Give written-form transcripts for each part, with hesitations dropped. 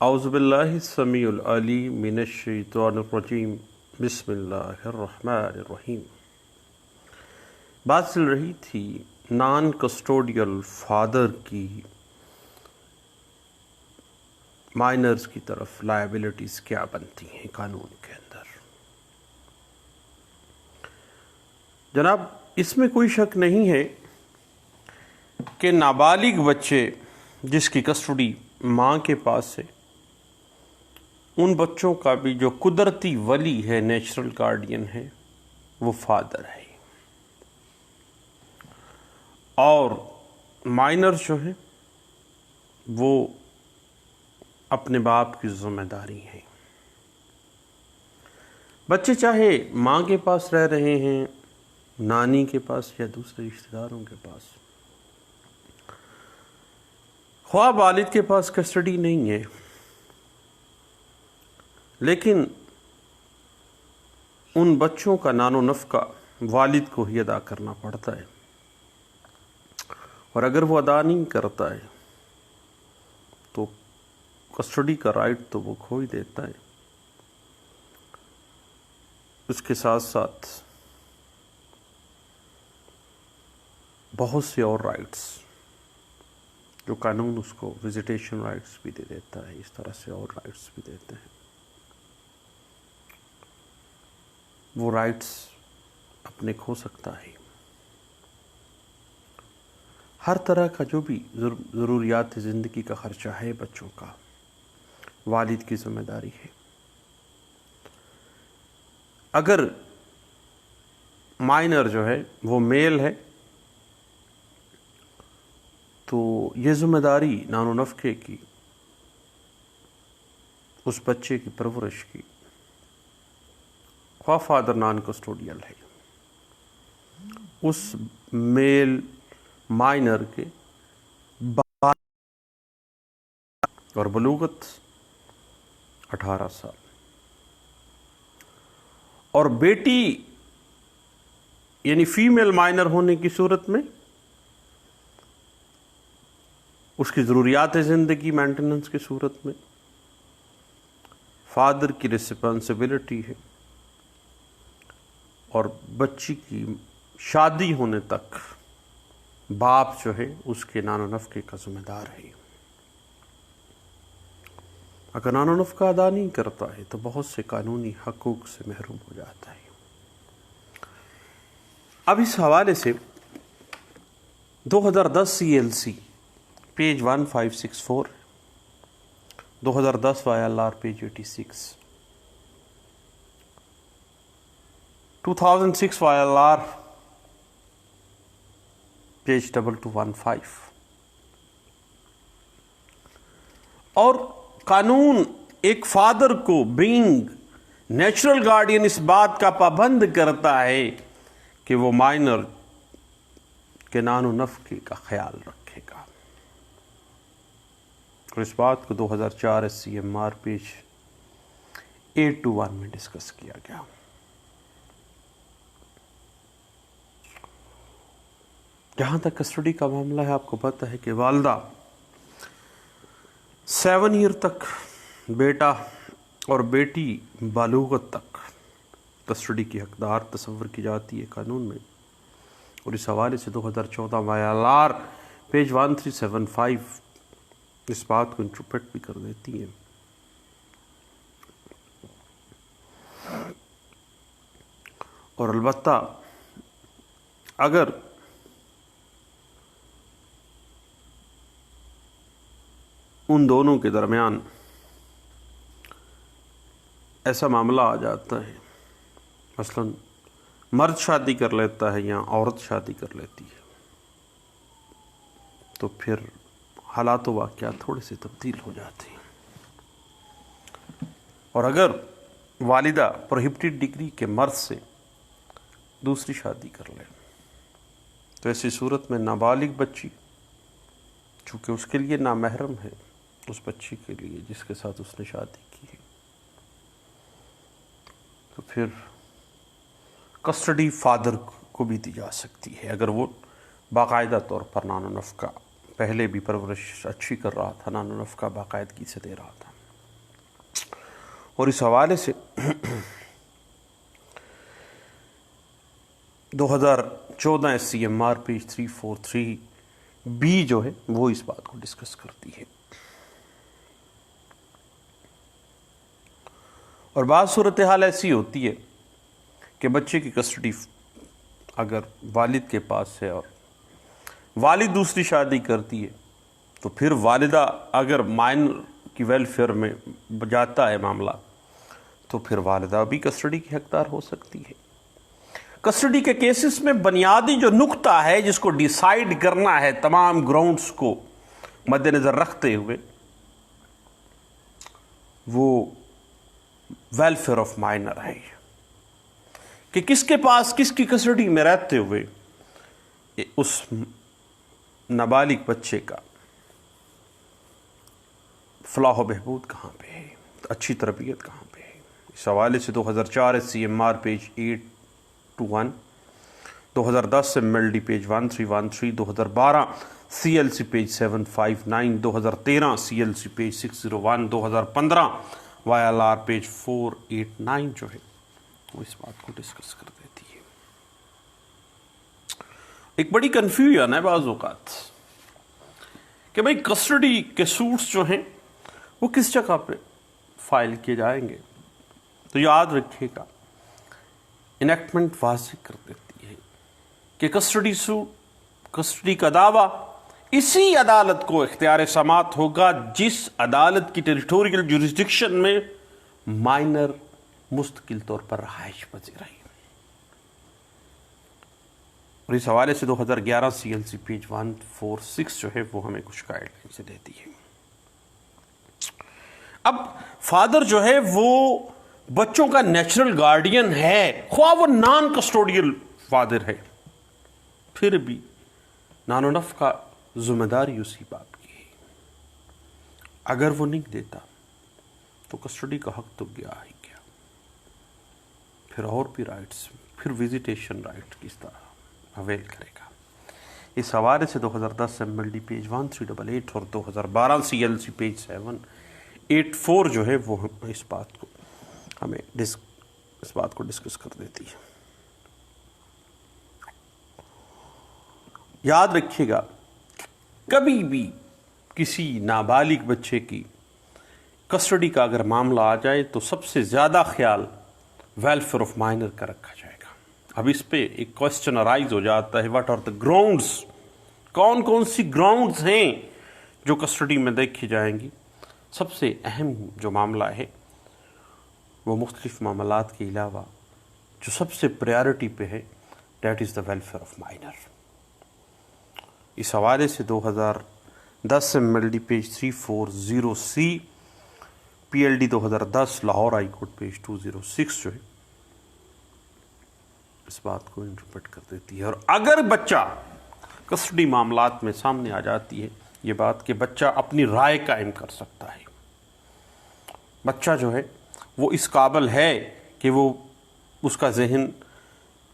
اعوذ باللہ السمیع العلیم من الشیطان الرجیم بسم اللہ الرحمن الرحیم۔ بات چل رہی تھی نان کسٹوڈیل فادر کی مائنرز کی طرف لائبلٹیز کیا بنتی ہیں قانون کے اندر۔ جناب اس میں کوئی شک نہیں ہے کہ نابالغ بچے جس کی کسٹڈی ماں کے پاس ہے، ان بچوں کا بھی جو قدرتی ولی ہے، نیچرل گارڈین ہے، وہ فادر ہے، اور مائنر جو ہیں وہ اپنے باپ کی ذمہ داری ہیں۔ بچے چاہے ماں کے پاس رہ رہے ہیں، نانی کے پاس یا دوسرے رشتہ داروں کے پاس، خواہ والد کے پاس کسٹڈی نہیں ہے، لیکن ان بچوں کا نان و نفقہ والد کو ہی ادا کرنا پڑتا ہے، اور اگر وہ ادا نہیں کرتا ہے تو کسٹڈی کا رائٹ تو وہ کھو ہی دیتا ہے۔ اس کے ساتھ ساتھ بہت سے اور رائٹس جو قانون اس کو وزیٹیشن رائٹس بھی دے دیتا ہے، اس طرح سے اور رائٹس بھی دیتے ہیں، وہ رائٹس اپنے کھو سکتا ہے۔ ہر طرح کا جو بھی ضروریات زندگی کا خرچہ ہے بچوں کا، والد کی ذمہ داری ہے۔ اگر مائنر جو ہے وہ میل ہے تو یہ ذمہ داری نان و نفقے کی، اس بچے کی پرورش کی، خواہ فادر نان کسٹوڈیل ہے، اس میل مائنر کے اور بلوغت 18 سال، اور بیٹی یعنی فیمیل مائنر ہونے کی صورت میں اس کی ضروریات زندگی مینٹیننس کی صورت میں فادر کی رسپانسبلٹی ہے، اور بچی کی شادی ہونے تک باپ جو ہے اس کے نان و نفقے کا ذمہ دار ہے۔ اگر نان و نفقہ ادا نہیں کرتا ہے تو بہت سے قانونی حقوق سے محروم ہو جاتا ہے۔ اب اس حوالے سے 2010 CLC page 1564، 2010 YLR page 86، 2006 YLR page 2215، اور قانون ایک فادر کو بینگ نیچرل گارڈین اس بات کا پابند کرتا ہے کہ وہ مائنر کے نان و نفقے کا خیال رکھے گا، اور اس بات کو 2004 SCMR پیج 821 میں ڈسکس کیا گیا۔ جہاں تک کسٹڈی کا معاملہ ہے، آپ کو پتہ ہے کہ والدہ 7 ایئر تک، بیٹا اور بیٹی بالغت تک کسٹڈی کی حقدار تصور کی جاتی ہے قانون میں، اور اس حوالے سے 2014 YLR پیج 1375 اس بات کو انٹرپریٹ بھی کر دیتی ہے۔ اور البتہ اگر ان دونوں کے درمیان ایسا معاملہ آ جاتا ہے، مثلا مرد شادی کر لیتا ہے یا عورت شادی کر لیتی ہے، تو پھر حالات و واقعات تھوڑے سے تبدیل ہو جاتے ہیں۔ اور اگر والدہ پروہیبٹڈ ڈگری کے مرد سے دوسری شادی کر لے تو ایسی صورت میں نابالغ بچی، چونکہ اس کے لیے نامحرم ہے، اس بچی کے لیے جس کے ساتھ اس نے شادی کی ہے، تو پھر کسٹڈی فادر کو بھی دی جا سکتی ہے، اگر وہ باقاعدہ طور پر نان و نفقہ پہلے بھی پرورش اچھی کر رہا تھا، نان و نفقہ باقاعدگی سے دے رہا تھا۔ اور اس حوالے سے 2014 SCMR پیج 343B جو ہے وہ اس بات کو ڈسکس کرتی ہے. اور بعض صورتحال ایسی ہوتی ہے کہ بچے کی کسٹڈی اگر والد کے پاس ہے اور والد دوسری شادی کرتی ہے تو پھر والدہ اگر مائنر کی ویلفیئر میں جاتا ہے معاملہ تو پھر والدہ بھی کسٹڈی کی حقدار ہو سکتی ہے. کسٹڈی کے کیسز میں بنیادی جو نقطہ ہے جس کو ڈیسائیڈ کرنا ہے تمام گراؤنڈز کو مد نظر رکھتے ہوئے وہ ویلفیئر آف مائنر ہے کہ کس کے پاس کس کی کسٹڈی میں رہتے ہوئے اس نابالغ بچے کا فلاح و بہبود کہاں پہ ہے، اچھی تربیت کہاں پہ ہے. اس حوالے سے 2004 SCMR page 821، 2010 MLD page 1313، 2012 CLC page 759، 2013 CLC page 601، 2015 YLR page 489 جو ہے وہ اس بات کو ڈسکس کر دیتی ہے. ایک بڑی کنفیوژن ہے بعض اوقات کہ بھئی کسٹڈی کے سوٹس جو ہیں وہ کس جگہ پہ فائل کیے جائیں گے. تو یاد رکھیے گا انیکٹمنٹ واضح کر دیتی ہے کہ کسٹڈی کا دعویٰ اسی عدالت کو اختیار سماعت ہوگا جس عدالت کی ٹیریٹوریل جورسڈکشن میں مائنر مستقل طور پر رہائش پذیر ہے. اور اس حوالے سے 2011 CLC پیج 146 جو ہے وہ ہمیں کچھ گائیڈ لائن سے دیتی ہے. اب فادر جو ہے وہ بچوں کا نیچرل گارڈین ہے، خواہ وہ نان کسٹوڈیل فادر ہے، پھر بھی نان و نف کا ذمہ داری اسی باپ کی ہے. اگر وہ نہیں دیتا تو کسٹڈی کا حق تو گیا ہی گیا. پھر اور بھی رائٹس، پھر وزیٹیشن رائٹ کس طرح اویل کرے گا. اس حوالے سے 2010 MLD پیج 1388 اور 2012 CLC پیج 784 جو ہے وہ اس بات کو ہمیں اس بات کو ڈسکس کر دیتی ہے. یاد رکھیے گا کبھی بھی کسی نابالغ بچے کی کسٹڈی کا اگر معاملہ آ جائے تو سب سے زیادہ خیال ویلفیئر آف مائنر کا رکھا جائے گا. اب اس پہ ایک کوشچن ارائز ہو جاتا ہے، واٹ آر دا گراؤنڈز، کون کون سی گراؤنڈز ہیں جو کسٹڈی میں دیکھی جائیں گی. سب سے اہم جو معاملہ ہے وہ مختلف معاملات کے علاوہ جو سب سے پریارٹی پہ ہے that is the welfare of minor. اس حوالے سے 2010 MLD page 340C، PLD 2010 Lahore high court page 206 جو ہے اس بات کو انٹرپریٹ کر دیتی ہے. اور اگر بچہ کسٹڈی معاملات میں سامنے آ جاتی ہے یہ بات کہ بچہ اپنی رائے قائم کر سکتا ہے، بچہ جو ہے وہ اس قابل ہے کہ وہ اس کا ذہن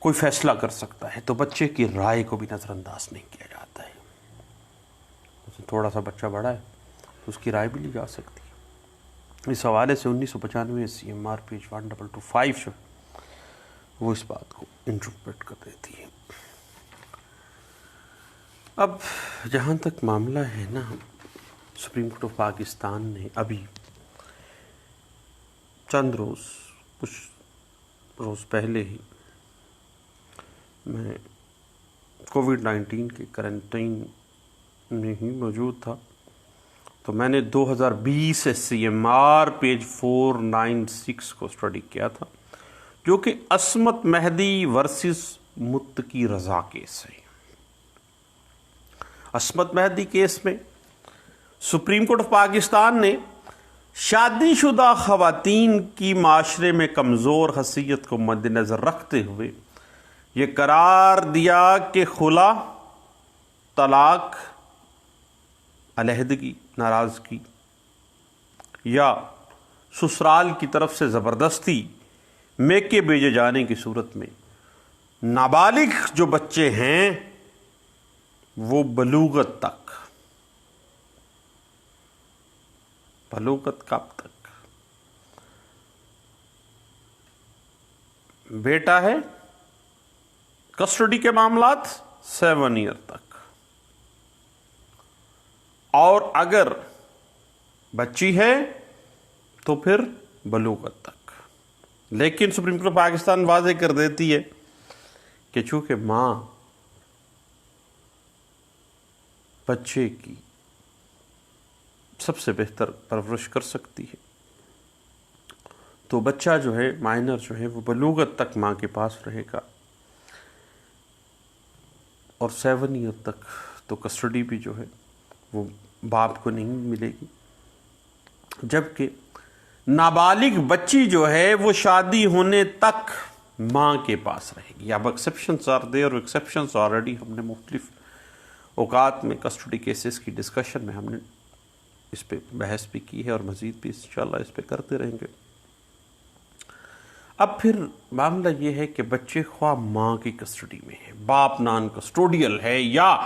کوئی فیصلہ کر سکتا ہے، تو بچے کی رائے کو بھی نظر انداز نہیں کیا جاتا ہے. تھوڑا سا بچہ بڑا ہے تو اس کی رائے بھی لی جا سکتی ہے. اس حوالے سے 1995 CMR پیج 1225 جو وہ اس بات کو انٹرپریٹ کر دیتی ہے. اب جہاں تک معاملہ ہے نا، سپریم کورٹ آف پاکستان نے ابھی کچھ روز پہلے ہی میں کووڈ-19 کے کرنٹائن میں ہی موجود تھا تو میں نے 2020 SCMR پیج 496 کو اسٹڈی کیا تھا جو کہ عصمت مہدی ورسز متقی رضا کیس ہے. عصمت مہدی کیس میں سپریم کورٹ آف پاکستان نے شادی شدہ خواتین کی معاشرے میں کمزور حیثیت کو مد نظر رکھتے ہوئے یہ قرار دیا کہ خلا، طلاق، علیحدگی، ناراضگی یا سسرال کی طرف سے زبردستی میکے بھیجے جانے کی صورت میں نابالغ جو بچے ہیں وہ بلوغت تک، بلوغت کب تک؟ بیٹا ہے کسٹڈی کے معاملات 7 ایئر تک، اور اگر بچی ہے تو پھر بلوغت تک۔ لیکن سپریم کورٹ پاکستان واضح کر دیتی ہے کہ چونکہ ماں بچے کی سب سے بہتر پرورش کر سکتی ہے، تو بچہ جو ہے، مائنر جو ہے، وہ بلوغت تک ماں کے پاس رہے گا، اور 7 ایئر تک تو کسٹڈی بھی جو ہے وہ باپ کو نہیں ملے گی، جبکہ نابالغ بچی جو ہے وہ شادی ہونے تک ماں کے پاس رہے گی۔ اب exceptions are there, exceptions already ہم نے مختلف اوقات میں کسٹڈی کیسز کی ڈسکشن میں ہم نے اس پہ بحث بھی کی ہے، اور مزید بھی انشاءاللہ اس پہ کرتے رہیں گے۔ اب پھر معاملہ یہ ہے کہ بچے خواہ ماں کی کسٹڈی میں ہے، باپ نان کسٹوڈیل ہے، یا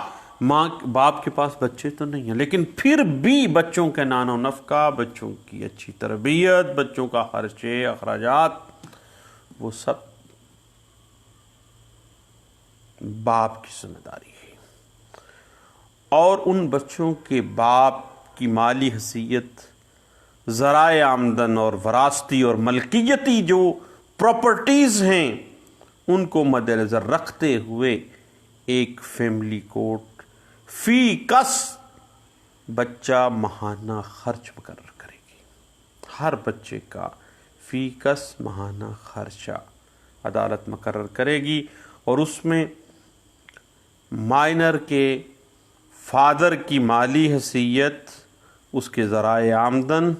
باپ کے پاس بچے تو نہیں ہیں، لیکن پھر بھی بچوں کے نان و نفقہ، بچوں کی اچھی تربیت، بچوں کا خرچے اخراجات، وہ سب باپ کی ذمہ داری ہے، اور ان بچوں کے باپ کی مالی حیثیت، ذرائع آمدن اور وراثتی اور ملکیتی جو پراپرٹیز ہیں، ان کو مد نظر رکھتے ہوئے ایک فیملی کورٹ فی کس بچہ ماہانہ خرچ مقرر کرے گی۔ ہر بچے کا فی کس ماہانہ خرچہ عدالت مقرر کرے گی، اور اس میں مائنر کے فادر کی مالی حیثیت، اس کے ذرائع آمدن،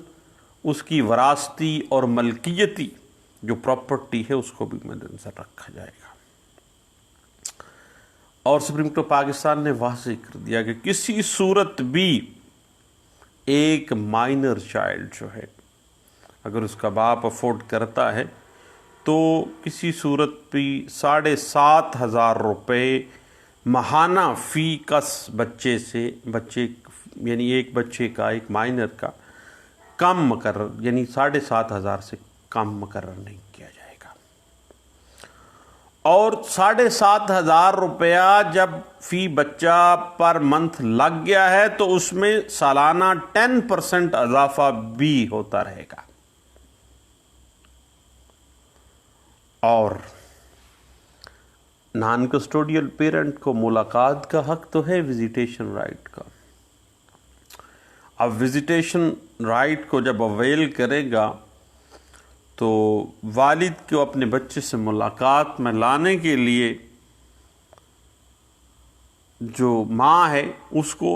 اس کی وراثتی اور ملکیتی جو پراپرٹی ہے، اس کو بھی مد نظر رکھا جائے گا۔ اور سپریم کورٹ پاکستان نے واضح کر دیا کہ کسی صورت بھی ایک مائنر چائلڈ جو ہے، اگر اس کا باپ افورڈ کرتا ہے تو کسی صورت بھی 7,500 روپے ماہانہ فی کس بچے یعنی ایک بچے کا، ایک مائنر کا کم مقرر، یعنی 7,500 سے کم مقرر نہیں کیا جائے گا۔ اور 7,500 روپیہ جب فی بچہ پر منتھ لگ گیا ہے تو اس میں سالانہ 10% اضافہ بھی ہوتا رہے گا۔ اور نان کسٹوڈیل پیرنٹ کو ملاقات کا حق تو ہے، وزیٹیشن رائٹ کا۔ اب وزیٹیشن رائٹ کو جب اویل کرے گا تو والد کو اپنے بچے سے ملاقات میں لانے کے لیے جو ماں ہے اس کو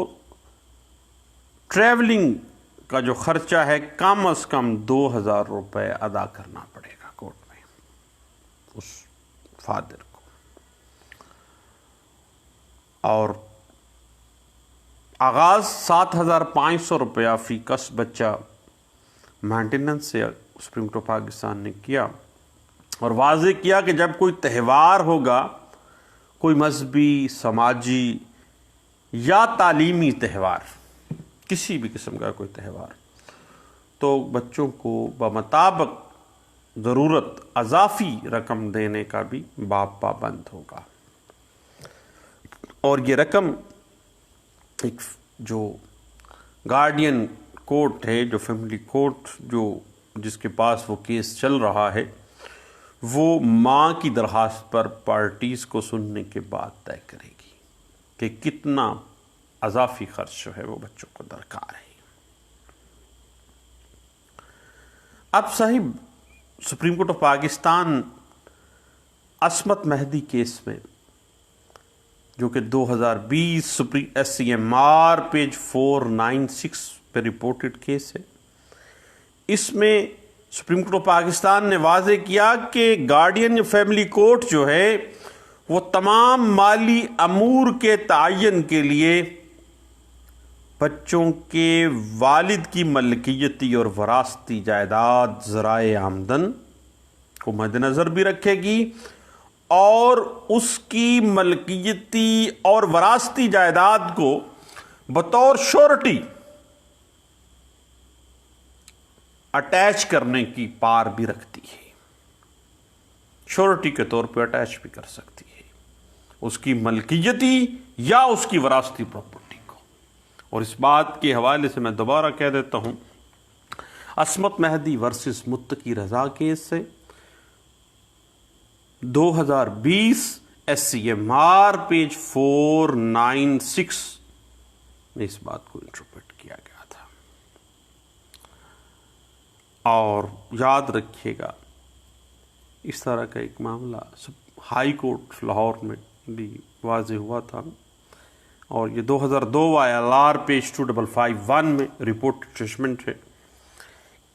ٹریولنگ کا جو خرچہ ہے کم از کم 2,000 روپے ادا کرنا پڑے گا کورٹ میں اس فادر کو، اور آغاز 7,500 روپیہ فی کس بچہ مینٹیننس سے سپریم کورٹ پاکستان نے کیا، اور واضح کیا کہ جب کوئی تہوار ہوگا، کوئی مذہبی، سماجی یا تعلیمی تہوار، کسی بھی قسم کا کوئی تہوار، تو بچوں کو بمطابق ضرورت اضافی رقم دینے کا بھی باپ پابند ہوگا۔ اور یہ رقم ایک جو گارڈین کورٹ ہے، جو فیملی کورٹ جس کے پاس وہ کیس چل رہا ہے، وہ ماں کی درخواست پر پارٹیز کو سننے کے بعد طے کرے گی کہ کتنا اضافی خرچ جو ہے وہ بچوں کو درکار ہے۔ اب صاحب Supreme Court of Pakistan Ismat Mehdi case میں، جو کہ 2020 SCMR پیج 496 پہ رپورٹڈ کیس ہے، اس میں سپریم کورٹ آف پاکستان نے واضح کیا کہ گارڈین فیملی کورٹ جو ہے وہ تمام مالی امور کے تعین کے لیے بچوں کے والد کی ملکیتی اور وراثتی جائیداد، ذرائع آمدن کو مد نظر بھی رکھے گی، اور اس کی ملکیتی اور وراثتی جائیداد کو بطور شورٹی اٹیچ کرنے کی پار بھی رکھتی ہے۔ شورٹی کے طور پہ اٹیچ بھی کر سکتی ہے اس کی ملکیتی یا اس کی وراثتی پراپرٹی کو۔ اور اس بات کے حوالے سے میں دوبارہ کہہ دیتا ہوں، عصمت مہدی ورسز متقی رضا کیس سے 2020 SCMR پیج 496 میں اس بات کو انٹرپریٹ کیا گیا تھا۔ اور یاد رکھیے گا، اس طرح کا ایک معاملہ ہائی کورٹ لاہور میں بھی واضح ہوا تھا، اور یہ 2002 ILR پیج 2551 میں رپورٹ ججمنٹ ہے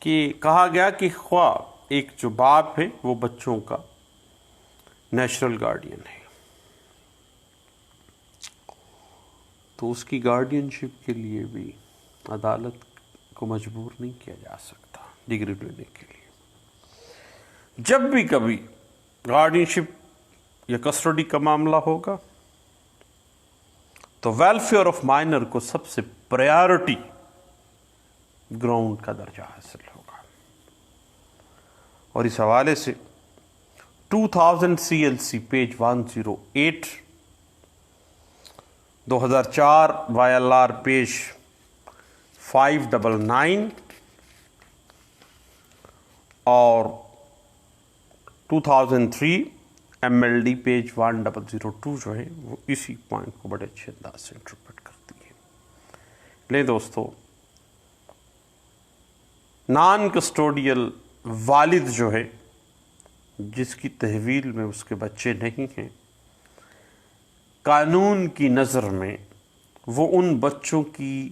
کہ کہا گیا کہ خواہ ایک جو باپ ہے وہ بچوں کا نیچرل گارڈین ہے تو اس کی گارڈین شپ کے لیے بھی عدالت کو مجبور نہیں کیا جا سکتا ڈگری لینے کے لیے۔ جب بھی کبھی گارڈین شپ یا کسٹڈی کا معاملہ ہوگا تو ویلفیئر آف مائنر کو سب سے پریارٹی گراؤنڈ کا درجہ حاصل ہوگا۔ اور اس حوالے سے 2000 CLC پیج 108، 2004 YLR پیج 599 اور 2003 MLD پیج 1002 جو ہے وہ اسی پوائنٹ کو بڑے اچھے انداز سے انٹرپریٹ کرتی ہے۔ لے دوستو، نان کسٹوڈیل والد جو ہے جس کی تحویل میں اس کے بچے نہیں ہیں، قانون کی نظر میں وہ ان بچوں کی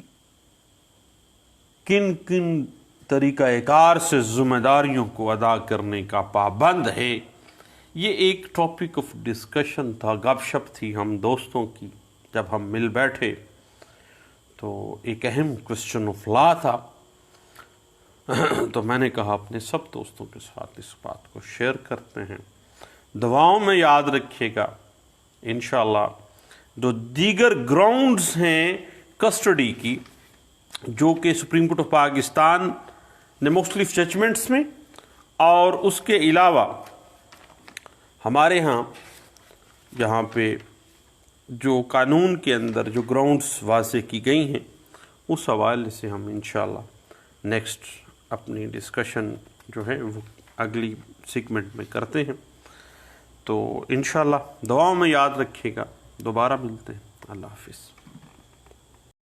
کن کن طریقہ کار سے ذمہ داریوں کو ادا کرنے کا پابند ہے، یہ ایک ٹاپک آف ڈسکشن تھا، گپ شپ تھی ہم دوستوں کی۔ جب ہم مل بیٹھے تو ایک اہم کوسچن آف لا تھا، تو میں نے کہا اپنے سب دوستوں کے ساتھ اس بات کو شیئر کرتے ہیں۔ دعاؤں میں یاد رکھیے گا، انشاءاللہ جو دیگر گراؤنڈز ہیں کسٹڈی کی جو کہ سپریم کورٹ آف پاکستان نے مختلف ججمنٹس میں، اور اس کے علاوہ ہمارے ہاں یہاں پہ جو قانون کے اندر جو گراؤنڈز واضح کی گئی ہیں، اس حوالے سے ہم انشاءاللہ نیکسٹ اپنی ڈسکشن جو ہے وہ اگلی سیگمنٹ میں کرتے ہیں۔ تو انشاءاللہ دعاؤں میں یاد رکھیے گا، دوبارہ ملتے ہیں، اللہ حافظ۔